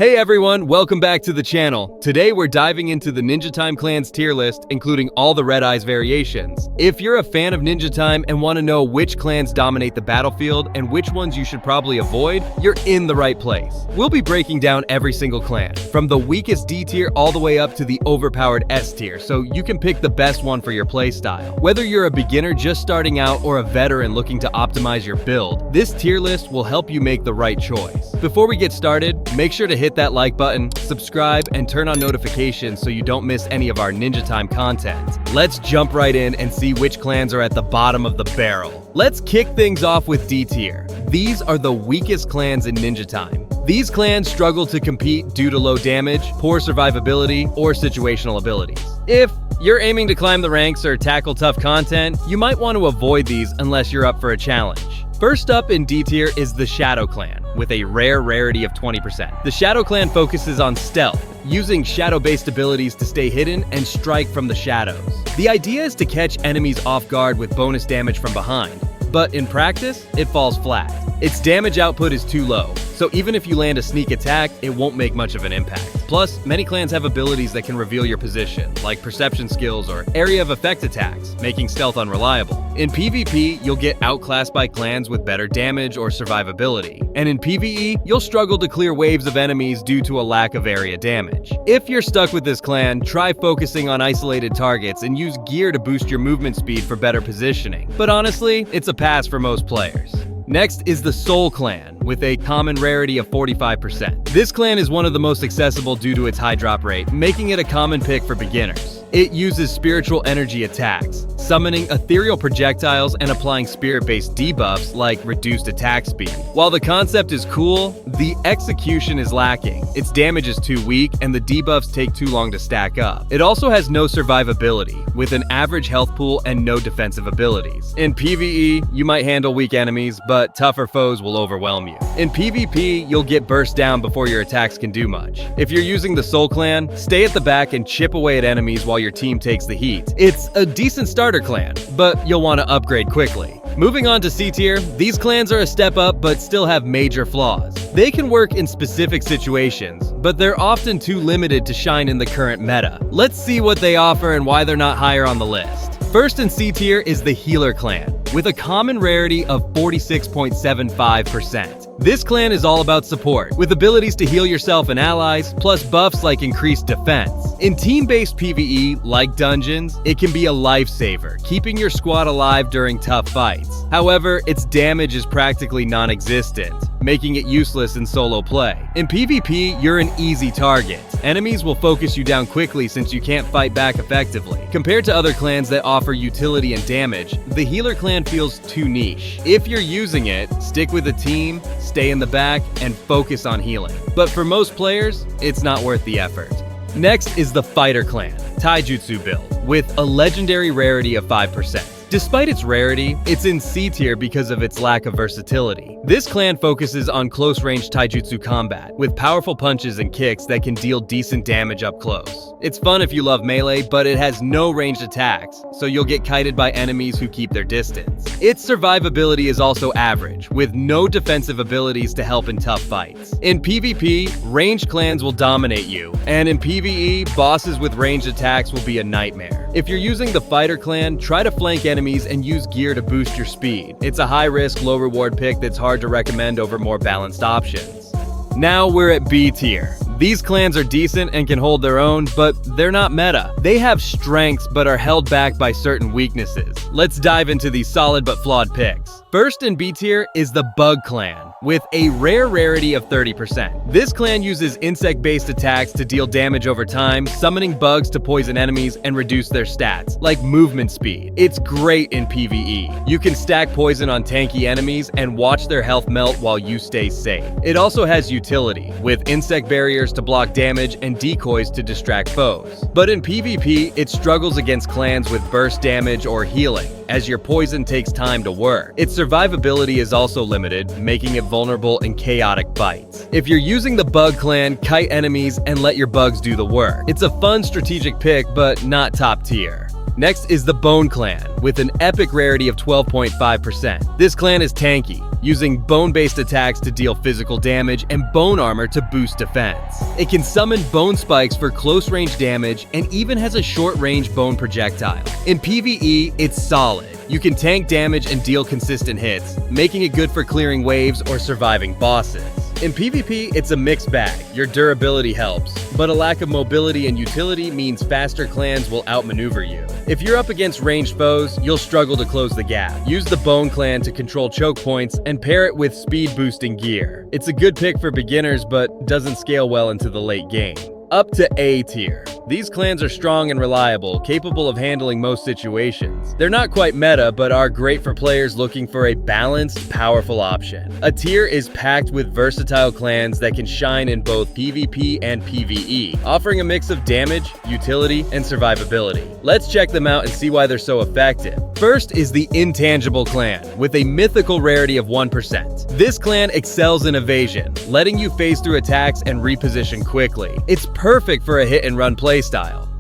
Hey everyone, welcome back to the channel. Today we're diving into the Ninja Time clans tier list, including all the Red Eyes variations. If you're a fan of Ninja Time and want to know which clans dominate the battlefield and which ones you should probably avoid, you're in the right place. We'll be breaking down every single clan, from the weakest D tier all the way up to the overpowered S tier, so you can pick the best one for your playstyle. Whether you're a beginner just starting out or a veteran looking to optimize your build, this tier list will help you make the right choice. Before we get started, make sure to hit that like button, subscribe, and turn on notifications so you don't miss any of our Ninja Time content. Let's jump right in and see which clans are at the bottom of the barrel. Let's kick things off with D tier. These are the weakest clans in Ninja Time. These clans struggle to compete due to low damage, poor survivability, or situational abilities. If you're aiming to climb the ranks or tackle tough content, you might want to avoid these unless you're up for a challenge. First up in D tier is the Shadow Clan, with a rare rarity of 20%. The Shadow Clan focuses on stealth, using shadow-based abilities to stay hidden and strike from the shadows. The idea is to catch enemies off guard with bonus damage from behind, but in practice, it falls flat. Its damage output is too low, so even if you land a sneak attack, it won't make much of an impact. Plus, many clans have abilities that can reveal your position, like perception skills or area of effect attacks, making stealth unreliable. In PvP, you'll get outclassed by clans with better damage or survivability. And in PvE, you'll struggle to clear waves of enemies due to a lack of area damage. If you're stuck with this clan, try focusing on isolated targets and use gear to boost your movement speed for better positioning. But honestly, it's a pass for most players. Next is the Soul Clan, with a common rarity of 45%. This clan is one of the most accessible due to its high drop rate, making it a common pick for beginners. It uses spiritual energy attacks, summoning ethereal projectiles and applying spirit-based debuffs like reduced attack speed. While the concept is cool, the execution is lacking. Its damage is too weak and the debuffs take too long to stack up. It also has no survivability, with an average health pool and no defensive abilities. In PvE, you might handle weak enemies, but tougher foes will overwhelm you. In PvP, you'll get burst down before your attacks can do much. If you're using the Soul Clan, stay at the back and chip away at enemies while your team takes the heat. It's a decent starter clan, but you'll want to upgrade quickly. Moving on to C tier, these clans are a step up but still have major flaws. They can work in specific situations, but they're often too limited to shine in the current meta. Let's see what they offer and why they're not higher on the list. First in C tier is the Healer Clan, with a common rarity of 46.75%. This clan is all about support, with abilities to heal yourself and allies, plus buffs like increased defense. In team-based PvE, like dungeons, it can be a lifesaver, keeping your squad alive during tough fights. However, its damage is practically non-existent, making it useless in solo play. In PvP, you're an easy target. Enemies will focus you down quickly since you can't fight back effectively. Compared to other clans that offer utility and damage, the Healer Clan feels too niche. If you're using it, stick with a team, stay in the back, and focus on healing. But for most players, it's not worth the effort. Next is the Fighter Clan, Taijutsu build, with a legendary rarity of 5%. Despite its rarity, it's in C tier because of its lack of versatility. This clan focuses on close-range taijutsu combat, with powerful punches and kicks that can deal decent damage up close. It's fun if you love melee, but it has no ranged attacks, so you'll get kited by enemies who keep their distance. Its survivability is also average, with no defensive abilities to help in tough fights. In PvP, ranged clans will dominate you, and in PvE, bosses with ranged attacks will be a nightmare. If you're using the Fighter Clan, try to flank enemies and use gear to boost your speed. It's a high-risk, low-reward pick that's hard to recommend over more balanced options. Now we're at B tier. These clans are decent and can hold their own, but they're not meta. They have strengths but are held back by certain weaknesses. Let's dive into these solid but flawed picks. First in B tier is the Bug Clan, with a rare rarity of 30%. This clan uses insect-based attacks to deal damage over time, summoning bugs to poison enemies and reduce their stats, like movement speed. It's great in PvE. You can stack poison on tanky enemies and watch their health melt while you stay safe. It also has utility, with insect barriers to block damage and decoys to distract foes. But in PvP, it struggles against clans with burst damage or healing, as your poison takes time to work. Its survivability is also limited, making it vulnerable in chaotic fights. If you're using the Bug Clan, kite enemies and let your bugs do the work. It's a fun strategic pick, but not top tier. Next is the Bone Clan, with an epic rarity of 12.5%. This clan is tanky, using bone-based attacks to deal physical damage and bone armor to boost defense. It can summon bone spikes for close-range damage and even has a short-range bone projectile. In PvE, it's solid. You can tank damage and deal consistent hits, making it good for clearing waves or surviving bosses. In PvP, it's a mixed bag. Your durability helps, but a lack of mobility and utility means faster clans will outmaneuver you. If you're up against ranged foes, you'll struggle to close the gap. Use the Bone Clan to control choke points and pair it with speed-boosting gear. It's a good pick for beginners, but doesn't scale well into the late game. Up to A tier. These clans are strong and reliable, capable of handling most situations. They're not quite meta, but are great for players looking for a balanced, powerful option. A tier is packed with versatile clans that can shine in both PvP and PvE, offering a mix of damage, utility, and survivability. Let's check them out and see why they're so effective. First is the Intangible Clan, with a mythical rarity of 1%. This clan excels in evasion, letting you phase through attacks and reposition quickly. It's perfect for a hit-and-run playstyle.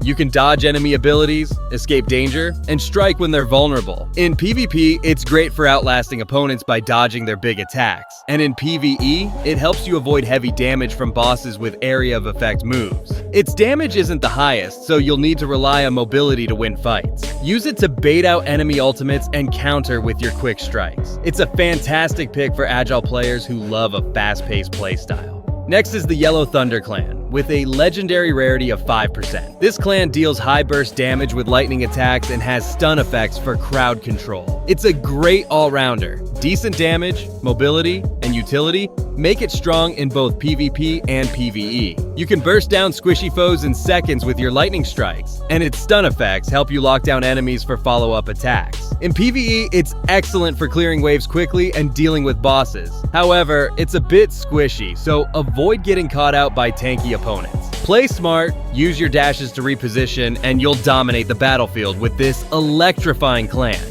You can dodge enemy abilities, escape danger, and strike when they're vulnerable. In PvP, it's great for outlasting opponents by dodging their big attacks. And in PvE, it helps you avoid heavy damage from bosses with area of effect moves. Its damage isn't the highest, so you'll need to rely on mobility to win fights. Use it to bait out enemy ultimates and counter with your quick strikes. It's a fantastic pick for agile players who love a fast-paced playstyle. Next is the Yellow Thunder Clan, with a legendary rarity of 5%. This clan deals high burst damage with lightning attacks and has stun effects for crowd control. It's a great all-rounder. Decent damage, mobility, and utility make it strong in both PvP and PvE. You can burst down squishy foes in seconds with your lightning strikes, and its stun effects help you lock down enemies for follow-up attacks. In PvE, it's excellent for clearing waves quickly and dealing with bosses. However, it's a bit squishy, so avoid getting caught out by tanky opponents. Play smart, use your dashes to reposition, and you'll dominate the battlefield with this electrifying clan.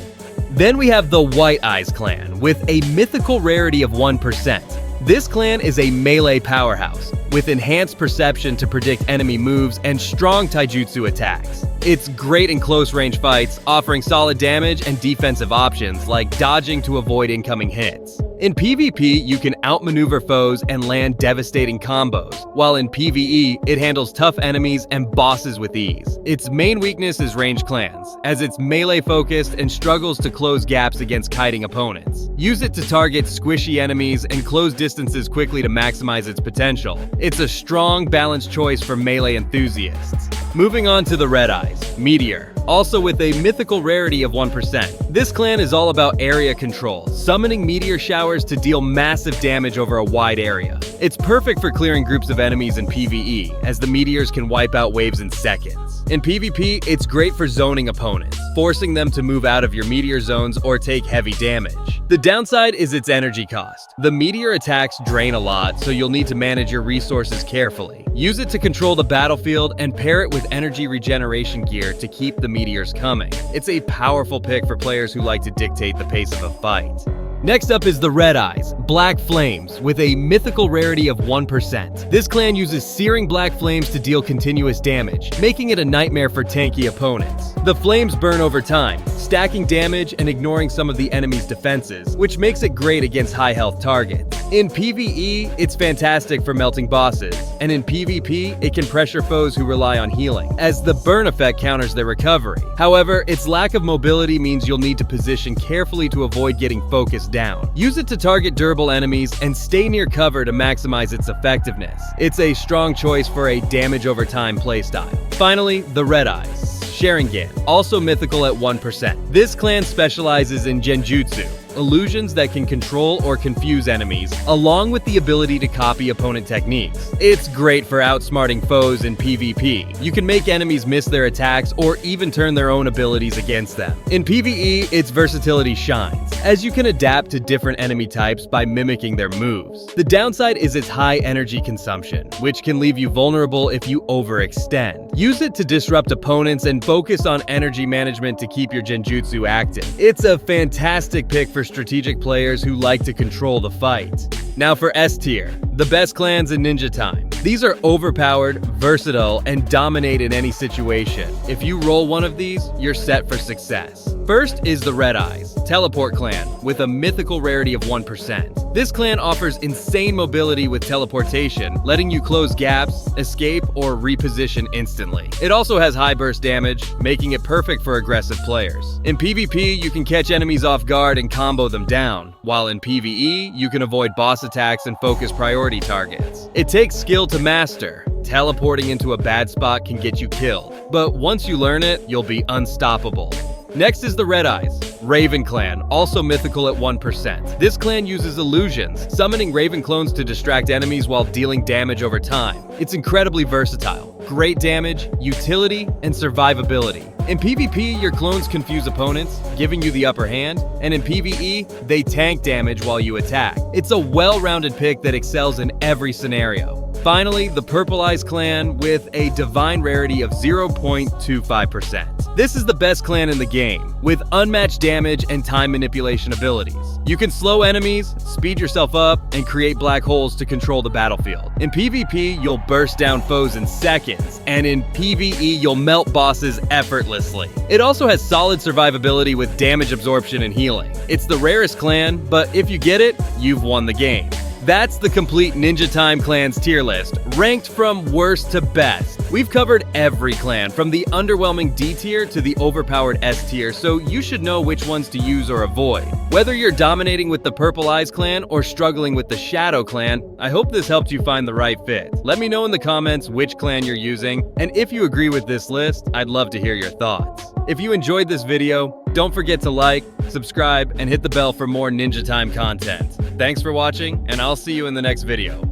Then we have the White Eyes Clan, with a mythical rarity of 1%. This clan is a melee powerhouse, with enhanced perception to predict enemy moves and strong taijutsu attacks. It's great in close-range fights, offering solid damage and defensive options like dodging to avoid incoming hits. In PvP, you can outmaneuver foes and land devastating combos, while in PvE, it handles tough enemies and bosses with ease. Its main weakness is ranged clans, as it's melee-focused and struggles to close gaps against kiting opponents. Use it to target squishy enemies and close distances quickly to maximize its potential. It's a strong, balanced choice for melee enthusiasts. Moving on to the Red Eyes, Meteor, also with a mythical rarity of 1%. This clan is all about area control, summoning meteor showers to deal massive damage over a wide area. It's perfect for clearing groups of enemies in PvE, as the meteors can wipe out waves in seconds. In PvP, it's great for zoning opponents, forcing them to move out of your meteor zones or take heavy damage. The downside is its energy cost. The meteor attacks drain a lot, so you'll need to manage your resources carefully. Use it to control the battlefield and pair it with energy regeneration gear to keep the meteors coming. It's a powerful pick for players who like to dictate the pace of a fight. Next up is the Red Eyes, Black Flames, with a mythical rarity of 1%. This clan uses searing black flames to deal continuous damage, making it a nightmare for tanky opponents. The flames burn over time, stacking damage and ignoring some of the enemy's defenses, which makes it great against high health targets. In PvE, it's fantastic for melting bosses, and in PvP, it can pressure foes who rely on healing, as the burn effect counters their recovery. However, its lack of mobility means you'll need to position carefully to avoid getting focused down. Use it to target durable enemies and stay near cover to maximize its effectiveness. It's a strong choice for a damage over time playstyle. Finally, the Red Eyes, Sharingan, also mythical at 1%. This clan specializes in genjutsu, illusions that can control or confuse enemies, along with the ability to copy opponent techniques. It's great for outsmarting foes in PvP. You can make enemies miss their attacks or even turn their own abilities against them. In PvE, its versatility shines, as you can adapt to different enemy types by mimicking their moves. The downside is its high energy consumption, which can leave you vulnerable if you overextend. Use it to disrupt opponents and focus on energy management to keep your genjutsu active. It's a fantastic pick for strategic players who like to control the fight. Now for S tier, The best clans in Ninja Time. These are overpowered, versatile, and dominate in any situation. If you roll one of these, you're set for success. First is the Red Eyes, Teleport Clan, with a mythical rarity of 1%. This clan offers insane mobility with teleportation, letting you close gaps, escape, or reposition instantly. It also has high burst damage, making it perfect for aggressive players. In PvP, you can catch enemies off guard and combo them down, while in PvE, you can avoid boss attacks and focus priority targets. It takes skill to master. Teleporting into a bad spot can get you killed, but once you learn it, you'll be unstoppable. Next is the Red Eyes, Raven Clan, also mythical at 1%. This clan uses illusions, summoning Raven clones to distract enemies while dealing damage over time. It's incredibly versatile, great damage, utility, and survivability. In PvP, your clones confuse opponents, giving you the upper hand, and in PvE, they tank damage while you attack. It's a well-rounded pick that excels in every scenario. Finally, the Purple Eyes clan with a divine rarity of 0.25%. This is the best clan in the game, with unmatched damage and time manipulation abilities. You can slow enemies, speed yourself up, and create black holes to control the battlefield. In PvP, you'll burst down foes in seconds, and in PvE, you'll melt bosses effortlessly. It also has solid survivability with damage absorption and healing. It's the rarest clan, but if you get it, you've won the game. That's the complete Ninja Time clans tier list, ranked from worst to best. We've covered every clan, from the underwhelming D tier to the overpowered S tier, so you should know which ones to use or avoid. Whether you're dominating with the Purple Eyes clan or struggling with the Shadow clan, I hope this helped you find the right fit. Let me know in the comments which clan you're using, and if you agree with this list, I'd love to hear your thoughts. If you enjoyed this video, don't forget to like, subscribe, and hit the bell for more Ninja Time content. Thanks for watching, and I'll see you in the next video.